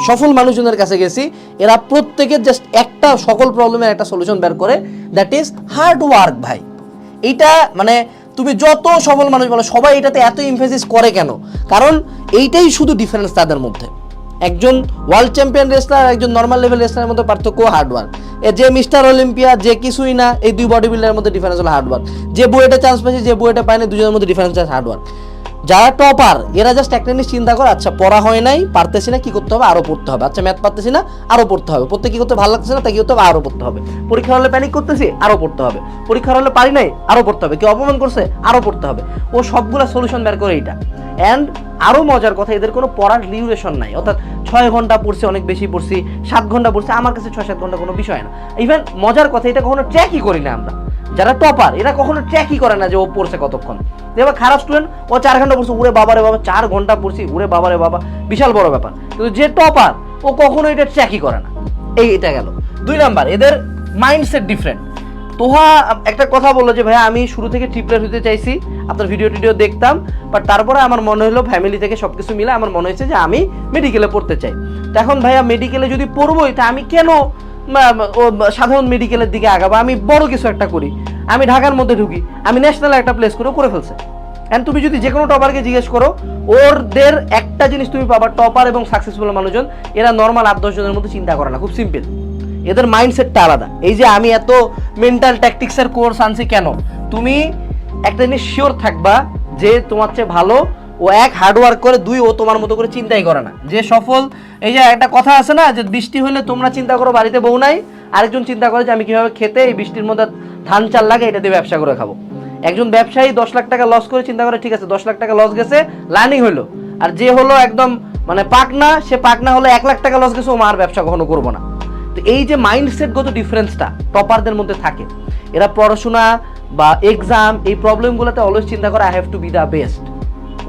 সফল মানুষজনের কাছে গেছি, এরা প্রত্যেকের জাস্ট একটা সকল প্রবলেমের একটা সলিউশন বের করে, দ্যাট ইজ হার্ড ওয়ার্ক ভাই। এইটা মানে তুমি যত সফল মানুষ বলো সবাই এটাতে এত ইমফেসিস করে কেন? কারণ এইটাই শুধু ডিফারেন্স তাদের মধ্যে। একজন ওয়ার্ল্ড চ্যাম্পিয়ন রেসলার আর একজন নর্মাল লেভেল রেসলারের মধ্যে পার্থক্য হার্ডওয়ার্ক। যে মিস্টার অলিম্পিয়া, যে কিছুই না, এই দুই বডি বিল্ডারের মধ্যে ডিফারেন্স হলো হার্ডওয়ার্ক। যে বুয়েটে চান্স পাইছে, যে বুয়েটে পায়নি, দুজনের মধ্যে ডিফারেন্স আছে হার্ডওয়ার্ক। যারা টপার এরা জাস্ট একটা জিনিস চিন্তা করে, আচ্ছা পড়া হয় নাই, পারতেছি না, কি করতে হবে, আরও পড়তে হবে। আচ্ছা ম্যাথ পারতেছি না, আরও পড়তে হবে। পড়তে কি করতে ভালো লাগতেছে না, তা কি করতে হবে, আরও পড়তে হবে। পরীক্ষা হলে প্যানিক করতেছি, আরও পড়তে হবে। পরীক্ষা হলে পারি নাই, আরও পড়তে হবে। কেউ অপমান করছে, আরও পড়তে হবে। ও সবগুলা সলিউশন বের করে এইটা। অ্যান্ড আরও মজার কথা, এদের কোনো পড়ার ডিউরেশন নাই। অর্থাৎ 6 ঘন্টা পড়ছি, অনেক বেশি পড়ছি, 7 ঘন্টা পড়ছি, আমার কাছে 6-7 ঘন্টা কোনো বিষয় না। ইভেন মজার কথা, এটা কখনো ট্র্যাকই করি না আমরা। যারা টপার এরা কখনো ট্র্যাকই করে না যে ও পড়ছে কতক্ষণ। এবার খারাপ স্টুডেন্ট, ও 4 ঘন্টা পড়ছে, উড়ে বাবারে বাবা 4 ঘন্টা পড়ছি, উড়ে বাবারে বাবা, বিশাল বড় ব্যাপার। কিন্তু যে টপার ও কখনো এটা ট্র্যাকই করে না। এটা গেল 2 নাম্বার, এদের মাইন্ডসেট ডিফারেন্ট। তোহা একটা কথা বললো যে ভাই আমি শুরু থেকে ট্রিপলার হতে চাইছি, আপনার ভিডিও দেখতাম, বাট তারপরে আমার মনে হলো ফ্যামিলি থেকে সব কিছু মিলে আমার মনে হয়েছে যে আমি মেডিকেলে পড়তে চাই। তো এখন ভাইয়া মেডিকেলে যদি পড়বোই, তা আমি কেন সাধারণ মেডিকেলের দিকে আগাবো? আমি বড় কিছু একটা করি, আমি ঢাকার মধ্যে ঢুকি, আমি ন্যাশনাল একটা প্লেস করে ফেলছে। অ্যান্ড তুমি যদি যে কোনো টপারকে জিজ্ঞেস করো, ওদের একটা জিনিস তুমি পাবা, টপার এবং সাকসেসফুল মানুষজন এরা নর্মাল 8-10 জনের মধ্যে চিন্তা করে না। খুব সিম্পল, এদের মাইন্ডসেটটা আলাদা। এই যে আমি এত মেন্টাল ট্যাকটিক্সের কোর্স আনছি কেন? তুমি একটা জিনিস শিওর থাকবা যে তোমার চেয়ে ভালো ও 1 হার্ডওয়ার্ক করে, 2 ও তোমার মতো করে চিন্তাই করে না। যে সফল, এই যে একটা কথা আছে না যে বৃষ্টি হলে তোমরা চিন্তা করো বাড়িতে বউ নাই, আরেকজন চিন্তা করে যে আমি কিভাবে খেতে এই বৃষ্টির মধ্যে ধান চাল লাগে এটা দিয়ে ব্যবসা করে খাবো। একজন ব্যবসায়ী 10 লাখ টাকা লস করে চিন্তা করে ঠিক আছে 10 লাখ টাকা লস গেছে, লার্নিং হলো। আর যে হলো একদম মানে পাকনা, সে পাকনা হলো 1 লাখ টাকা লস গেছে, ও মার ব্যবসা কখনো করবো না। তো এই যে মাইন্ডসেটগত ডিফারেন্সটা টপারদের মধ্যে থাকে, এরা পড়াশোনা বা এক্সাম এই প্রবলেমগুলোতে অলওয়েজ চিন্তা করে I have to be the best.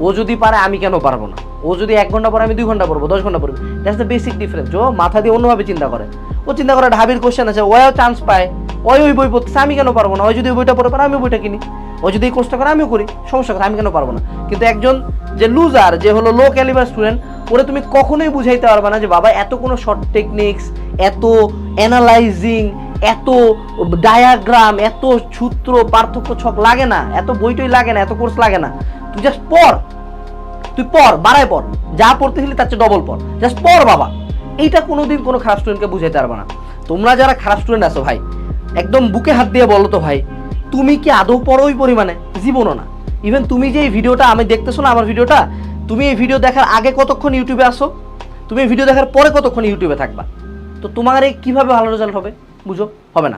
ও যদি পারে আমি কেন পারবো না? ও যদি 1 ঘন্টা পরে আমি 2 ঘন্টা পড়বো, 10 ঘন্টা পড়বো। That's the basic difference. ও মাথা দিয়ে অন্যভাবে চিন্তা করে। ও চিন্তা করে ঢাবির কোশ্চেন আছে, ওও চান্স পায়, ওই বই পড়তেছে, আমি কেন পারবো না? ওই যদি ওই বইটা পড়ে পারে আমি বইটা কিনি, ও যদি এই কোর্সটা করে আমিও করি, সমস্যা কথা, আমি কেন পারবো না? কিন্তু একজন যে লুজার, যে হলো লো ক্যালিবার স্টুডেন্ট, ওরে তুমি কখনোই বুঝাইতে পারবে না যে বাবা এত কোনো শর্ট টেকনিক্স, এত অ্যানালাইজিং, এত ডায়াগ্রাম, এত সূত্র পার্থক্য ছক লাগে না, এত বইটই লাগে না, এত কোর্স লাগে না। তুই জাস্ট পড়, তুই পড়, বাড়ায় পড়, যা পড়তেছিলি তার চেয়ে ডবল পড়, জাস্ট পড় বাবা। এইটা কোনোদিন কোনো খারাপ স্টুডেন্টকে বুঝাইতে পারবে না। তোমরা যারা খারাপ স্টুডেন্ট আছো ভাই, একদম বুকে হাত দিয়ে বলো তো ভাই, তুমি কি আদৌ পড়ো ওই পরিমাণে? জীবনও না। ইভেন তুমি যে এই ভিডিওটা আমি দেখতেছো না, আমার ভিডিওটা, তুমি এই ভিডিও দেখার আগে কতক্ষণ ইউটিউবে আসো, তুমি এই ভিডিও দেখার পরে কতক্ষণ ইউটিউবে থাকবা, তো তোমার এই কীভাবে ভালো রেজাল্ট হবে? বুঝো, হবে না।